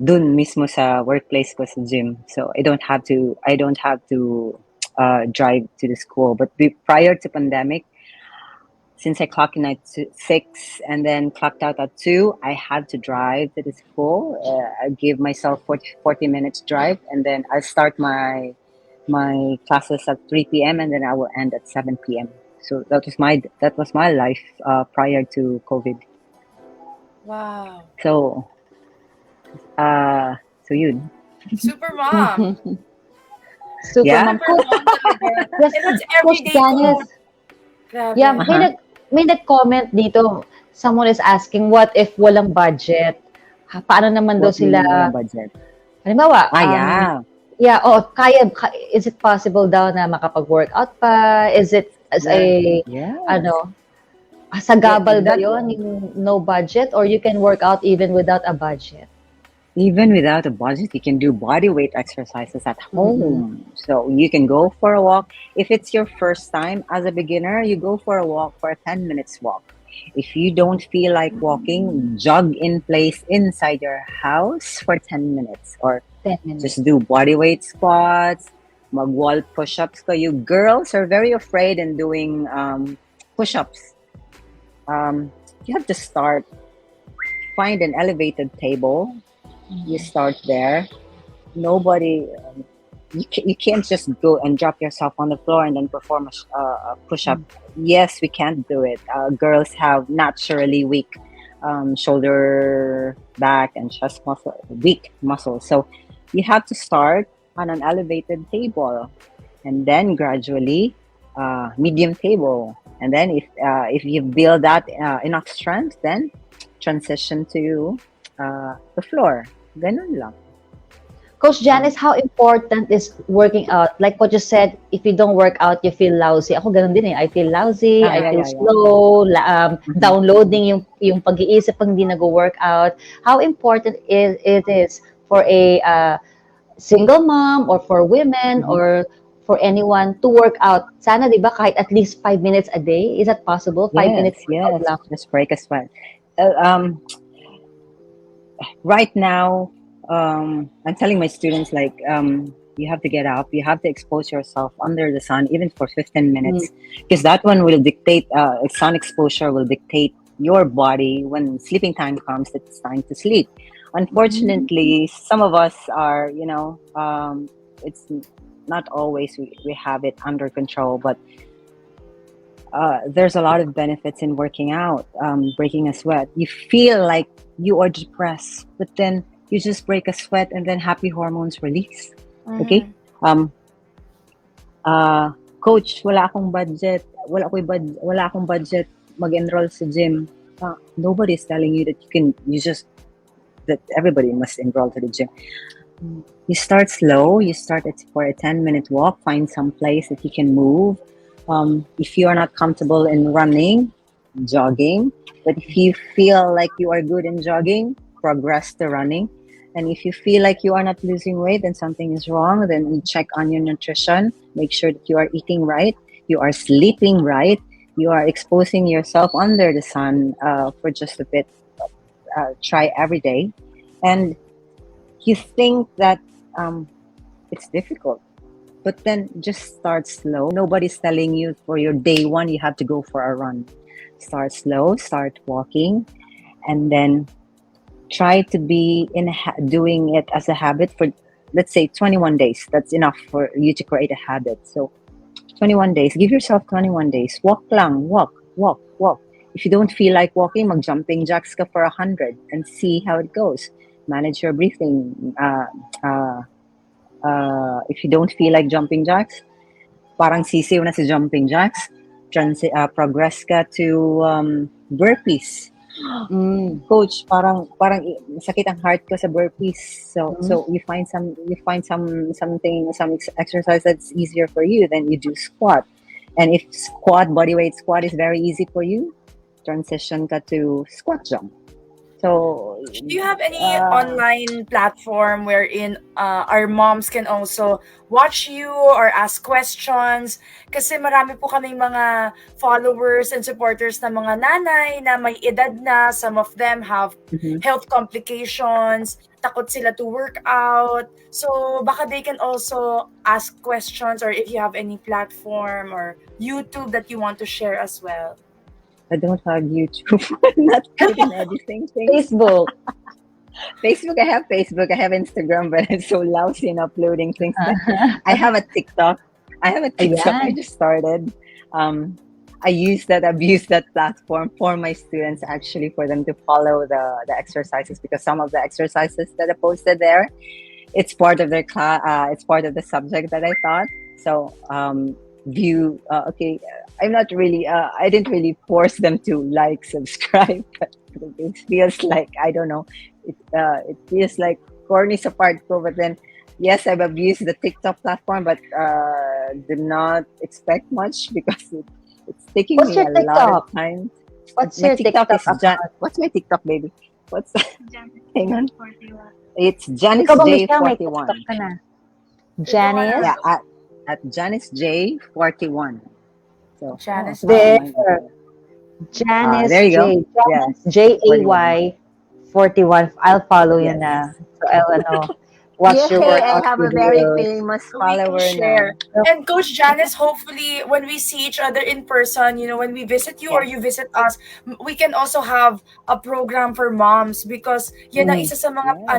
dun mismo sa workplace ko sa gym. So I don't have to drive to the school. But prior to pandemic, since I clocked in at 6 and then clocked out at 2, I had to drive to the school. I give myself 40 minutes drive, and then I start my classes at 3 p.m. and then I will end at 7 p.m. So that was my life prior to COVID. Wow. So yun. Super mom. Super Yeah. mom. Super mom talaga. Yes, And that's Coach everyday Janice. food. Grabe. Yeah, may nag-comment dito. Someone is asking, what if walang budget? Paano naman daw What do you mean sila, walang budget? halimbawa, Yeah. is it possible daw na makapag-workout pa? Is it as Yeah. sagabal ba Yeah, yun, yung no budget, or you can work out even without a budget? Even without a budget, you can do body weight exercises at home. So you can go for a walk. If it's your first time as a beginner, you go for a walk, for a 10 minutes walk. If you don't feel like walking, jog in place inside your house for 10 minutes, or 10 minutes. just do body weight squats, mag-wall push-ups. So you girls are very afraid in doing push-ups. You have to start. Find an elevated table. You start there. Nobody, you can't just go and drop yourself on the floor and then perform a push-up. Yes, we can't do it. Girls have naturally weak shoulder, back, and chest weak muscles. So you have to start on an elevated table, and then gradually medium table, and then if you build that enough strength, then transition to the floor. Ganun lang. Coach Janice, how important is working out? Like what you said, if you don't work out, you feel lousy. Ako ganun din eh. I feel lousy, I feel slow, downloading yung pag-iisip pag hindi nag-workout. How important it is for a single mom or for women or for anyone to work out? Sana, di ba, kahit at least 5 minutes a day? Is that possible? 5 minutes? Yes. Just break a sweat. Right now, I'm telling my students, like, you have to get up, you have to expose yourself under the sun, even for 15 minutes, because that one will dictate, sun exposure will dictate your body when sleeping time comes, that it's time to sleep. Unfortunately, some of us are, it's not always we have it under control, but there's a lot of benefits in working out, breaking a sweat. You feel like you are depressed, but then you just break a sweat and then happy hormones release. Okay? Coach, wala akong budget. wala akong budget mag-enroll sa gym. Nobody is telling you that that everybody must enroll to the gym. You start slow. You start for a 10-minute walk. Find some place that you can move. If you are not comfortable in running, jogging. But if you feel like you are good in jogging, progress to running. And if you feel like you are not losing weight, then something is wrong. Then you check on your nutrition. Make sure that you are eating right. You are sleeping right. You are exposing yourself under the sun for just a bit. Try every day. And you think that it's difficult, but then just start slow. Nobody's telling you for your day one you have to go for a run. Start slow, start walking, and then try to be doing it as a habit for, let's say, 21 days. That's enough for you to create a habit. So 21 days. Give yourself 21 days. Walk lang. Walk. If you don't feel like walking, mag-jumping jacks ka for 100 and see how it goes. Manage your breathing. If you don't feel like jumping jacks, parang sisiw na si jumping jacks. Progress ka to burpees. Coach, parang sakit ang heart ko sa burpees. So you find some exercise that's easier for you. Then you do squat. And if bodyweight squat is very easy for you, transition ka to squat jump. So, do you have any online platform wherein our moms can also watch you or ask questions? Kasi marami po kaming mga followers and supporters na mga nanay na may edad na. Some of them have health complications. Takot sila to work out. So, baka they can also ask questions, or if you have any platform or YouTube that you want to share as well. I don't have YouTube. I'm not good in editing things. Facebook. I have Instagram, but I'm so lousy in uploading things. I have a TikTok. I just started. I abuse that platform for my students, actually, for them to follow the exercises, because some of the exercises that I posted there, it's part of their class. It's part of the subject that I taught. So I'm not really, I didn't really force them to subscribe, but it feels like, I don't know, it feels like corny sa part ko, but then, yes, I've abused the TikTok platform, but do not expect much, because it's taking me a lot of time. What's your TikTok account? What's my TikTok, baby? Hang on. It's Janice Ikaw ba, J Michelle, may 41. TikTok ka na? Janice? Yeah, at Janice J 41. So Janice. There. Janice there you J. go. Janice Jay 41. I'll follow you na. So I'll watch your workout I have a videos. very famous So we follower can share. And Coach Janice, hopefully when we see each other in person, when we visit you or you visit us, we can also have a program for moms, because yan ang isa sa mga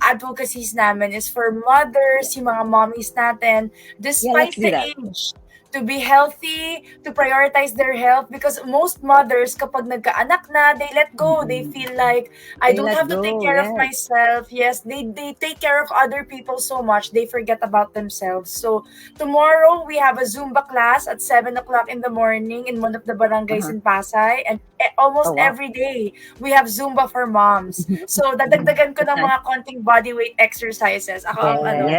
advocacies namin is for mothers, yung mga mommies natin, despite the age, to be healthy, to prioritize their health, because most mothers, kapag nagkaanak na, they let go. They feel like, I don't have to take care of myself. Yes, they take care of other people so much, they forget about themselves. So, tomorrow, we have a Zumba class at 7 o'clock in the morning in one of the barangays in Pasay. And almost every day, we have Zumba for moms. So, dadagdagan ko ng mga konting bodyweight exercises. Ako ang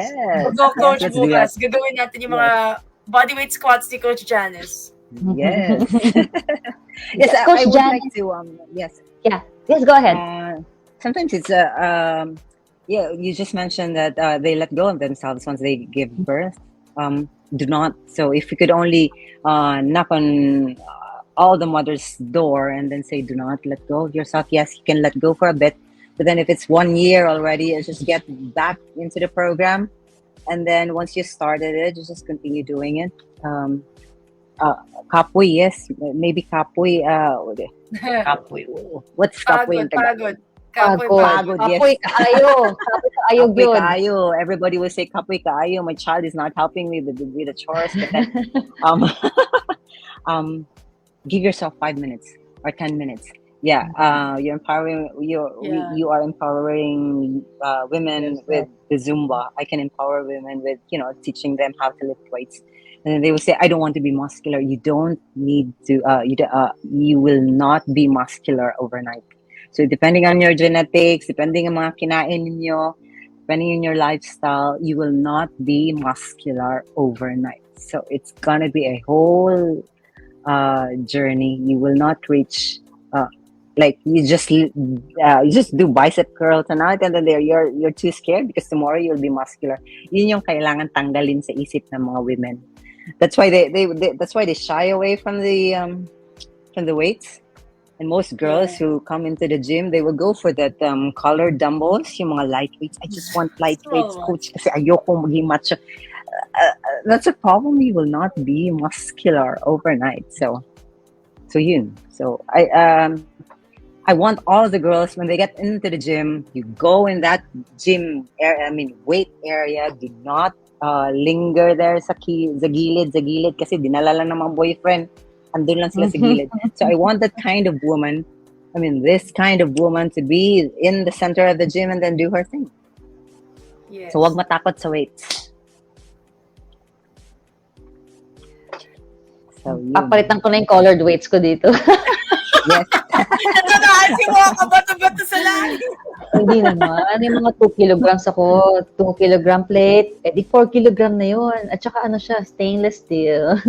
Coach bukas. Gagawin natin yung mga bodyweight squats ni Coach Janice. Yes. Yes, Coach I would Janice. like to, yes. Yeah. Yes, go ahead. Sometimes it's, you just mentioned that they let go of themselves once they give birth. Do not, so if you could only knock on all the mother's door and then say, do not let go of yourself. Yes, you can let go for a bit, but then if it's 1 year already, just get back into the program. And then once you started it, you just continue doing it. Kapoy, yes. Maybe kapoy. Kapoy. What's kapoy? Pagod. Pagod, yes. Kapoy kaayo. Kapoy Kapoy yun. kaayo. Everybody will say kapoy kaayo. My child is not helping me with the chores. But then, give yourself 5 minutes or 10 minutes. Yeah, you're empowering Yeah. you are empowering women Yes, with yes. the Zumba. I can empower women with teaching them how to lift weights, and then they will say, "I don't want to be muscular." You don't need to. You will not be muscular overnight. So depending on your genetics, depending on mga kinain ninyo, depending on your lifestyle, you will not be muscular overnight. So it's gonna be a whole journey. You will not reach like you just do bicep curl tonight and then you're too scared because tomorrow you'll be muscular. Yun yung kailangan tanggalin sa isip ng mga women. That's why they that's why they shy away from the weights. And most girls who come into the gym, they will go for that colored dumbbells, yung mga light weights. I just want light weights, Small coach, kasi ayoko maging macho. That's a problem. You will not be muscular overnight. So yun. So I want all the girls when they get into the gym, you go in that gym area, I mean weight area. Do not linger there sa gilid kasi dinala lang ng mga boyfriend. Andun lang sila sa gilid. So I want that kind of woman. I mean, this kind of woman to be in the center of the gym and then do her thing. Yes. So wag matakot sa weights. So yun. Papalitan ko na yung colored weights ko dito. Yes. Natataan si Mocha, bato-bato sa langit. Hindi naman. Ano yung mga 2 kilograms ako, 2 kilogram plate, di 4 kilogram na yun. At saka ano siya, stainless steel.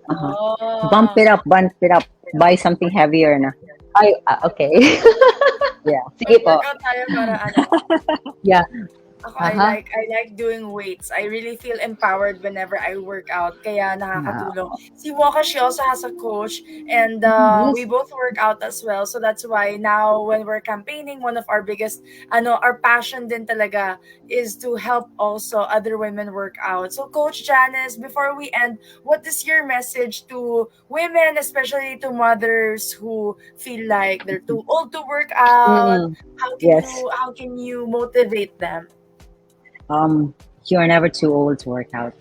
Oh. Bump it up. Buy something heavier na. Ay, okay. Yeah. Sige po. Workout tayo para ano. Yeah. Ako, Aha. I like doing weights. I really feel empowered whenever I work out. Kaya nakakatulong. Si Waka, she also has a coach. And Yes. we both work out as well. So that's why now when we're campaigning, one of our biggest, our passion din talaga is to help also other women work out. So Coach Janice, before we end, what is your message to women, especially to mothers who feel like they're too old to work out? Mm. Yes. How can you motivate them? You are never too old to work out.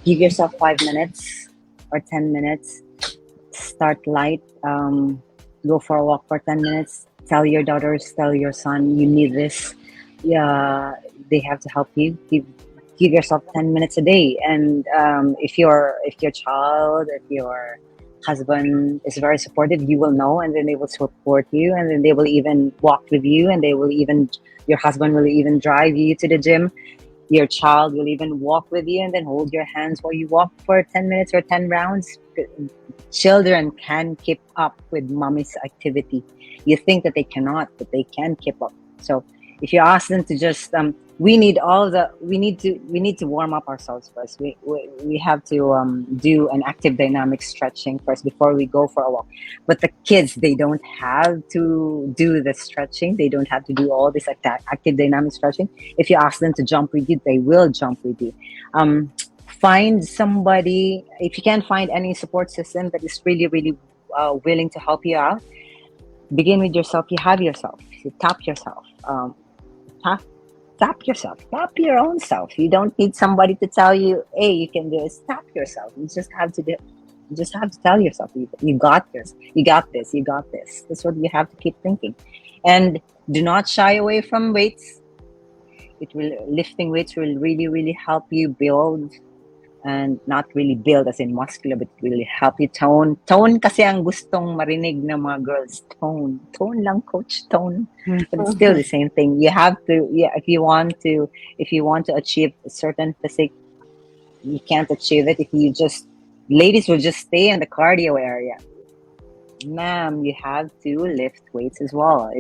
Give yourself 5 minutes or 10 minutes. Start light. Go for a walk for 10 minutes. Tell your daughters, tell your son, you need this. Yeah, they have to help you. Give yourself 10 minutes a day. And if your child, if your husband is very supportive, you will know, and then they will support you, and then they will even walk with you, and your husband will even drive you to the gym. Your child will even walk with you and then hold your hands while you walk for 10 minutes or 10 rounds. Children can keep up with mommy's activity. You think that they cannot, but they can keep up. So if you ask them to just we need to warm up ourselves first. We have to do an active dynamic stretching first before we go for a walk. But the kids, they don't have to do the stretching. They don't have to do all this active dynamic stretching. If you ask them to jump with you, they will jump with you. Find somebody. If you can't find any support system that is really willing to help you out, begin with yourself. You have yourself. You tap yourself. Tap yourself. Tap your own self. You don't need somebody to tell you, hey, you can do this. Tap yourself. You just have to do it. You just have to tell yourself, you got this. You got this. You got this. That's what you have to keep thinking. And do not shy away from weights. Lifting weights will really help you build, and not really build as in muscular, but really help you tone. Tone kasi ang gustong marinig ng mga girls. Tone. Tone lang, coach. Tone. But it's still the same thing. You have to, if you want to achieve a certain physique, you can't achieve it if you just, ladies will just stay in the cardio area. Ma'am, you have to lift weights as well.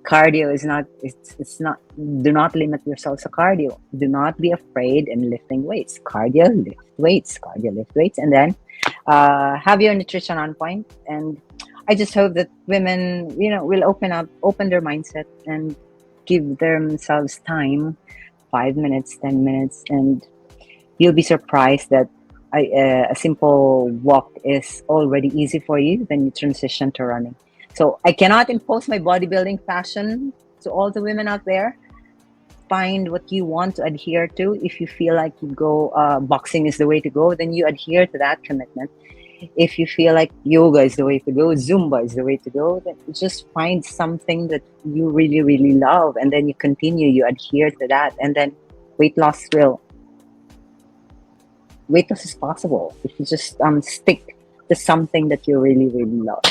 Cardio is not, it's not, do not limit yourself to cardio. Do not be afraid in lifting weights. Cardio, lift weights, and then have your nutrition on point. And I just hope that women, will open their mindset and give themselves time, 5 minutes, 10 minutes, and you'll be surprised that a simple walk is already easy for you. Then you transition to running. So I cannot impose my bodybuilding passion to all the women out there. Find what you want to adhere to. If you feel like boxing is the way to go, then you adhere to that commitment. if you feel like yoga is the way to go, Zumba is the way to go, then just find something that you really, really love, and then you continue, you adhere to that, and then weight loss is possible if you just stick to something that you really, really love.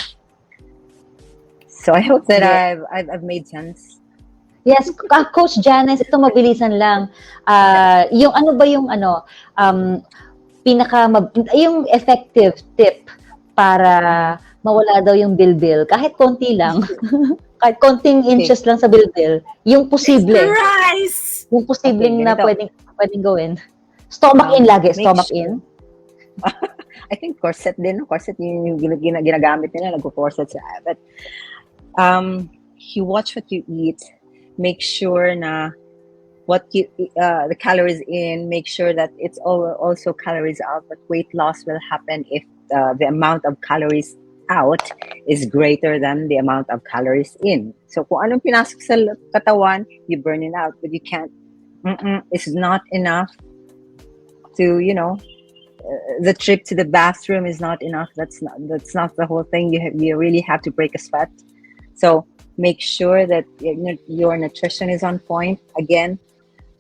So I hope that I've made sense. Yes, Coach Janice, ito mabilisan lang. Yung ano ba yung yung effective tip para mawala daw yung bilbil, kahit konti lang. Kahit konting inches lang sa bilbil, yung posible. Rice! Yung posibleng Okay, na ganito. pwedeng gawin. Stomach in lagi, Make stomach sure- in. I think corset din. Corset yung ginagamit nila. Nag-corset sila. But you watch what you eat. Make sure na the calories in. Make sure that it's also calories out. But weight loss will happen if the amount of calories out is greater than the amount of calories in. So kung anong pinasok sa katawan, you burn it out. But you can't. It's not enough to, the trip to the bathroom is not enough. That's not the whole thing. You really have to break a sweat. So make sure that your nutrition is on point. Again,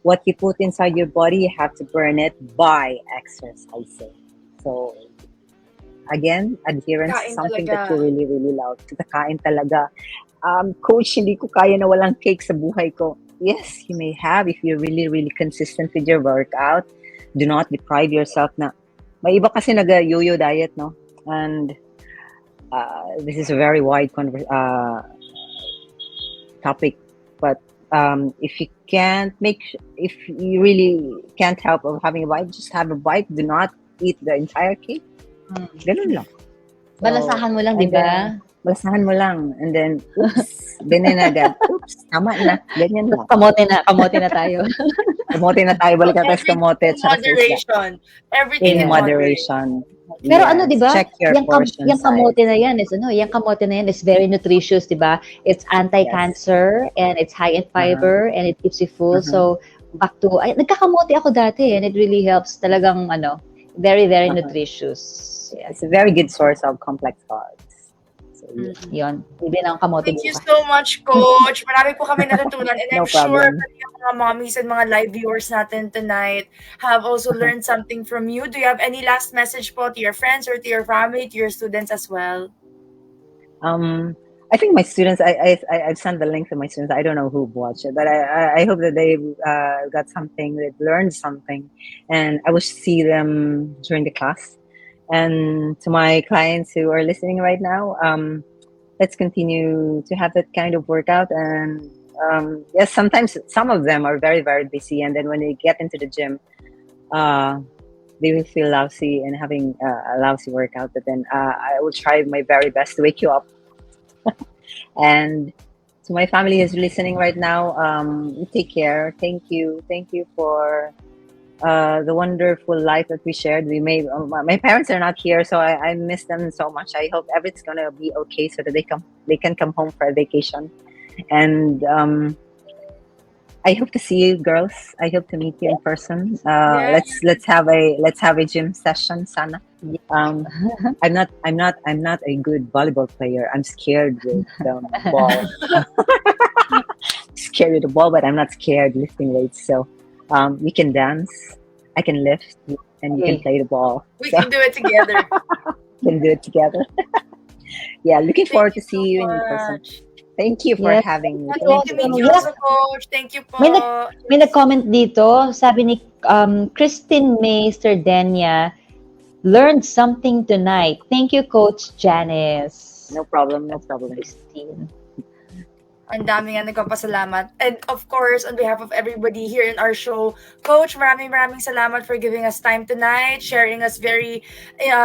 what you put inside your body, you have to burn it by exercising. So again, adherence Kain is something talaga. that you really, really love. Kain talaga. Coach, hindi ko kaya na walang cake sa buhay ko. Yes, you may have if you're really, really consistent with your workout. Do not deprive yourself na. May iba kasi nag-yo-yo diet, no? And this is a very wide topic. But if you really can't help of having a bite, just have a bite. Do not eat the entire cake. Ganun lang. So, Balasahan mo lang, di and ba? then, balasahan mo lang. And then, oops, ganyan na agad. Oops, tama na. Ganyan lang. Kamote na tayo. Kamote na tayo. Balik natin sa Everything kamote. in moderation. Everything In moderation. Pero Yes, di ba? check your portion Yung kamote na yan is very nutritious, di ba? It's anti-cancer and it's high in fiber and it keeps you full. So back to nagkakamote ako dati and it really helps. Talagang very, very nutritious. Yes. It's a very good source of complex carbs. So, Yun. Bibili ng kamote Thank you bukas. so much, Coach. Marami po kami natutunan and No I'm sure problem. that yung mga mommies and mga live viewers natin tonight have also learned something from you. Do you have any last message po to your friends or to your family, to your students as well? I think my students, I've sent the link to my students. I don't know who watched it, but I hope that they got something, they've learned something, and I will see them during the class. And to my clients who are listening right now, let's continue to have that kind of workout. And yes, sometimes some of them are very, very busy, and then when they get into the gym, they will feel lousy and having a lousy workout. But then I will try my very best to wake you up. And to my family who's listening right now, take care. Thank you for the wonderful life that we shared. We made. My parents are not here, so I miss them so much. I hope everything's gonna be okay, so that they can come home for a vacation. And I hope to see you, girls. I hope to meet you in person. Let's have a gym session, Sana. I'm not a good volleyball player. I'm scared with the ball. Scared with the ball, but I'm not scared lifting weights. So we can dance. I can lift, and you can play the ball. We can do it together. We can do it together. Yeah, looking forward to Thank see you you so in person. much. Thank you for Yes. having me. Nice to meet you also, Coach. Thank you po. May nag-comment dito, sabi ni Christine May Sardenia, learned something tonight. Thank you, Coach Janice. No problem. Christine. Ang dami nga nagpapasalamat. And of course, on behalf of everybody here in our show, Coach, maraming salamat for giving us time tonight, sharing us very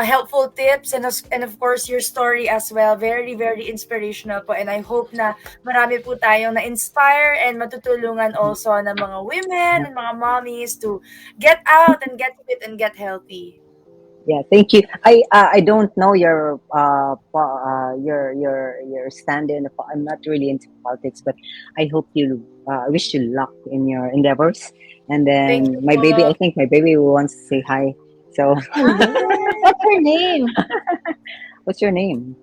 helpful tips, and of course, your story as well. Very, very inspirational po. And I hope na marami po tayong na-inspire and matutulungan also ng mga women and mga mommies to get out and get fit and get healthy. Yeah, thank you. I don't know your stand in. I'm not really into politics, but I hope wish you luck in your endeavors. And Thank then you my po. baby, I think my baby wants to say hi. So her name? What's your name?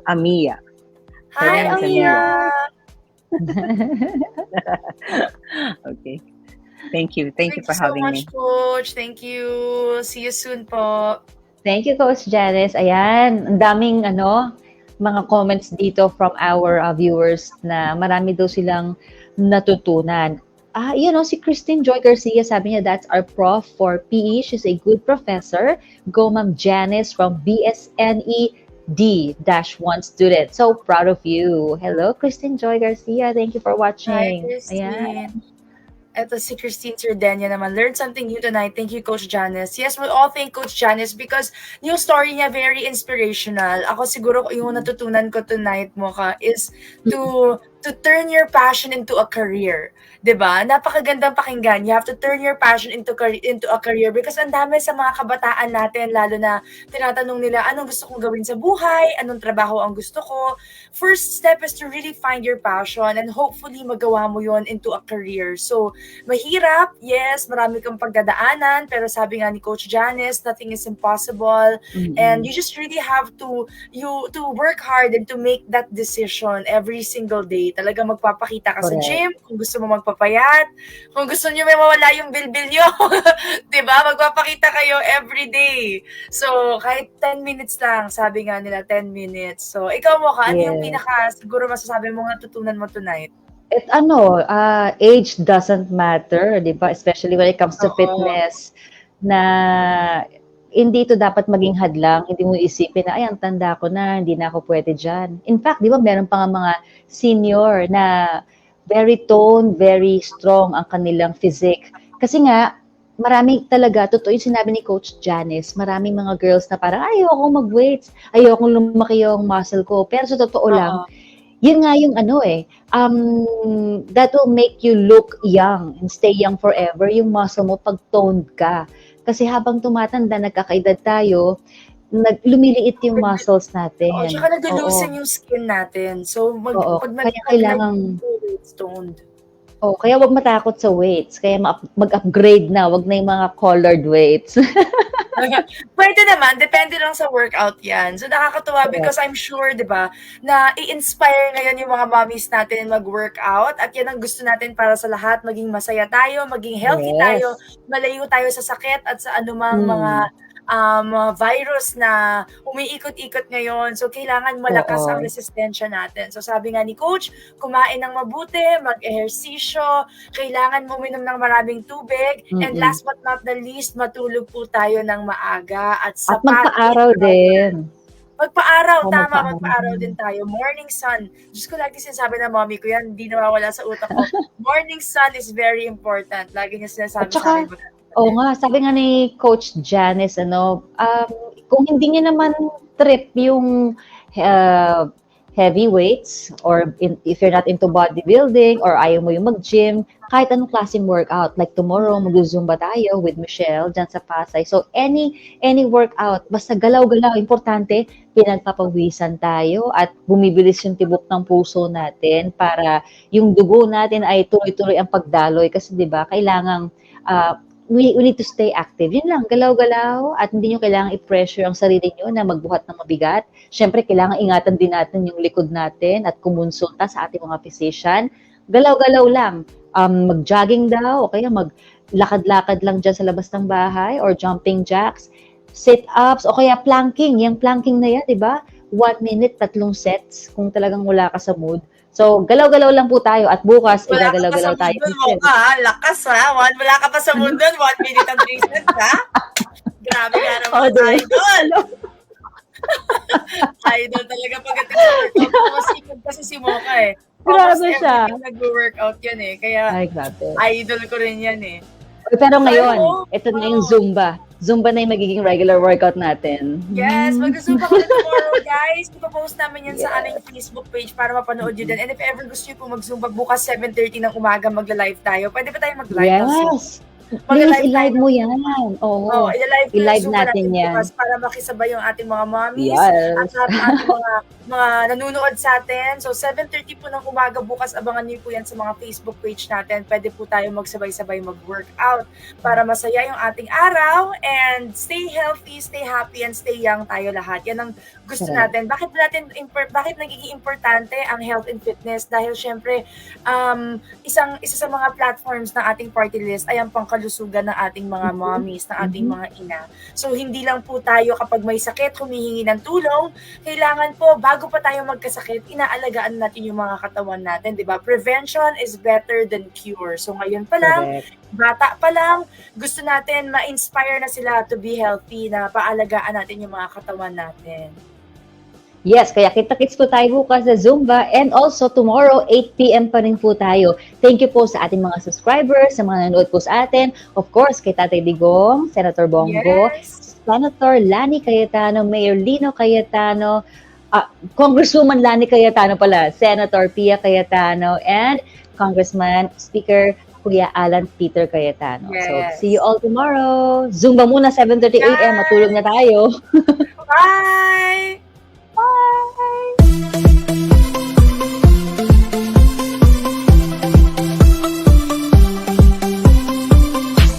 Amia. Her Hi, name is Amia. Okay. Thank you. Thank you for so having much, me. Coach. Thank you. See you soon po. Thank you, Coach Janice. Ayan, ang daming mga comments dito from our viewers na marami daw silang natutunan. Si Christine Joy Garcia, sabi niya, that's our prof for PE. She's a good professor. Go, Ma'am Janice from BSNE D-1 student. So proud of you. Hello, Christine Joy Garcia. Thank you for Hi, watching. Christine. Ito si Christine Sardenia naman. Learned something new tonight. Thank you, Coach Janice. Yes, we all thank Coach Janice because yung story niya very inspirational. Ako siguro yung natutunan ko tonight, Mocha, is to turn your passion into a career. 'Di ba? Napakagandang pakinggan. You have to turn your passion into a career because ang dami sa mga kabataan natin, lalo na tinatanong nila, anong gusto kong gawin sa buhay? Anong trabaho ang gusto ko? First step is to really find your passion and hopefully magawa mo yon into a career. So, mahirap, yes, marami kang pagdadaanan, pero sabi nga ni Coach Janice, nothing is impossible. And you just really have to work hard and to make that decision every single day. Talaga magpapakita ka sa Correct. gym, kung gusto mo magpapayat, kung gusto niyo may mawala yung bilbil niyo, 'di ba? Magpapakita kayo every day. So, kahit 10 minutes lang, sabi nga nila 10 minutes. So, ikaw mo ano yung Yes. siguro masasabi mo natutunan mo tonight? Age doesn't matter, di ba? Especially when it comes to Oo. fitness, na hindi ito dapat maging hadlang. Hindi mo isipin na, ay, ang tanda ko na, hindi na ako pwede dyan. In fact, di ba, meron pa nga mga senior na very toned, very strong ang kanilang physique. Kasi nga, marami talaga, totoo yung sinabi ni Coach Janice, maraming mga girls na parang, ayoko mag-weights, ayoko lumaki yung muscle ko. Pero sa totoo lang, yun nga yung that will make you look young and stay young forever, yung muscle mo pag toned ka. Kasi habang tumatanda, nagkakaedad tayo, lumiliit yung muscles natin. Oo, tsaka nag-loosen Oo. yung skin natin. So, Oo. pag Kaya kailangan, stoned. kaya wag matakot sa weights. Kaya mag-upgrade na, wag na yung mga colored weights. Pwede naman, depende lang sa workout yan. So nakakatuwa because I'm sure, di ba, na i-inspire ngayon yung mga mommies natin mag-workout at yan ang gusto natin para sa lahat, maging masaya tayo, maging healthy Yes. tayo, malayo tayo sa sakit at sa anumang mga virus na umiikot-ikot ngayon. So, kailangan malakas ang resistensya natin. So, sabi nga ni Coach, kumain ng mabuti, mag-ehersisyo, kailangan mo uminom ng maraming tubig, and last but not the least, matulog po tayo ng maaga at At sapat. magpa-araw din. Magpa-araw, tama, magpa-araw. magpa-araw din tayo. Morning sun. Diyos ko, lagi sinasabi ng mommy ko yan, hindi nawawala sa utak ko. Morning sun is very important. Lagi niya sinasabi At saka, sa akin. Oo nga, sabi nga ni Coach Janice, kung hindi niya naman trip yung heavy weights or if you're not into bodybuilding or ayaw mo yung mag-gym, kahit anong klaseng workout. Like tomorrow, mag-zumba tayo with Michelle dyan sa Pasay. So any workout, basta galaw-galaw, importante, pinagpapawisan tayo at bumibilis yung tibok ng puso natin para yung dugo natin ay tuloy-tuloy ang pagdaloy. Kasi di ba kailangang we need to stay active. Yun lang, galaw-galaw at hindi nyo kailangan i-pressure ang sarili nyo na magbuhat ng mabigat. Siyempre, kailangan ingatan din natin yung likod natin at kumonsulta sa ating mga physician. Galaw-galaw lang. Mag-jogging daw o kaya maglakad-lakad lang dyan sa labas ng bahay or jumping jacks, sit-ups o kaya planking. Yung planking na yan, di ba? 1 minute, 3 sets kung talagang wala ka sa mood. So, galaw-galaw lang po tayo at bukas, igagalaw-galaw tayo. Lakas ha. Wala ka pa sa mundo. 1 minute and 3 cents ha. Grabe nga naman. Idol. Idol talaga pagdating sa workout. Masikad kasi si Mocha eh. Grabe siya. Nag-workout yan eh. Kaya Ay, grabe. idol ko rin yan eh. Pero ngayon, ito na yung Zumba. Zumba na yung magiging regular workout natin. Yes, mag-zumba ko na tomorrow, guys. Ipopost namin yan sa aming Facebook page para mapanood yun din. And if ever gusto nyo po mag-zumba, bukas 7:30 ng umaga magla-live tayo. Pwede ba tayo mag-live? Yes. Please, i-live mo yan. Oo. Oh, I-live natin yan. bukas para makisabay yung ating mga mommies Yes. at sa ating mga nanonood sa atin. So 7:30 po ng umaga bukas, abangan niyo po yan sa mga Facebook page natin. Pwede po tayo magsabay-sabay mag-workout para masaya yung ating araw and stay healthy, stay happy, and stay young tayo lahat. Yan ang gusto Correct. natin. Bakit nagiging importante ang health and fitness? Dahil syempre, isa sa mga platforms ng ating party list ay ang pangkalusugan ng ating mga mommies, ng ating mga ina. So hindi lang po tayo kapag may sakit, humihingi ng tulong. Kailangan po, bago pa tayo magkasakit, inaalagaan natin yung mga katawan natin, di ba? Prevention is better than cure. So ngayon pa lang, bata pa lang, gusto natin ma-inspire na sila to be healthy, na paalagaan natin yung mga katawan natin. Yes, kaya kita-kits po tayo bukas sa Zumba and also tomorrow 8 p.m. pa rin po tayo. Thank you po sa ating mga subscribers, sa mga nanonood po sa atin. Of course, kay Tatay Digong, Senator Bongo, Yes. Senator Lani Cayetano, Mayor Lino Cayetano, Congresswoman Lani Cayetano pala, Senator Pia Cayetano, and Congressman Speaker Kuya Alan Peter Cayetano. Yes. So, see you all tomorrow. Zumba muna, 7:30 a.m. Matulog na tayo. Bye!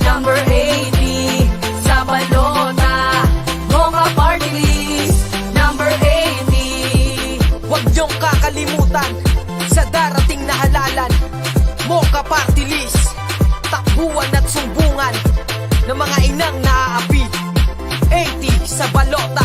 Number 80 sa balota, Mocha Party List. Number 80. Huwag niyong kakalimutan sa darating na halalan. Mocha Party List. Takbuhan at sumbungan ng mga inang naaapi. 80 sa balota.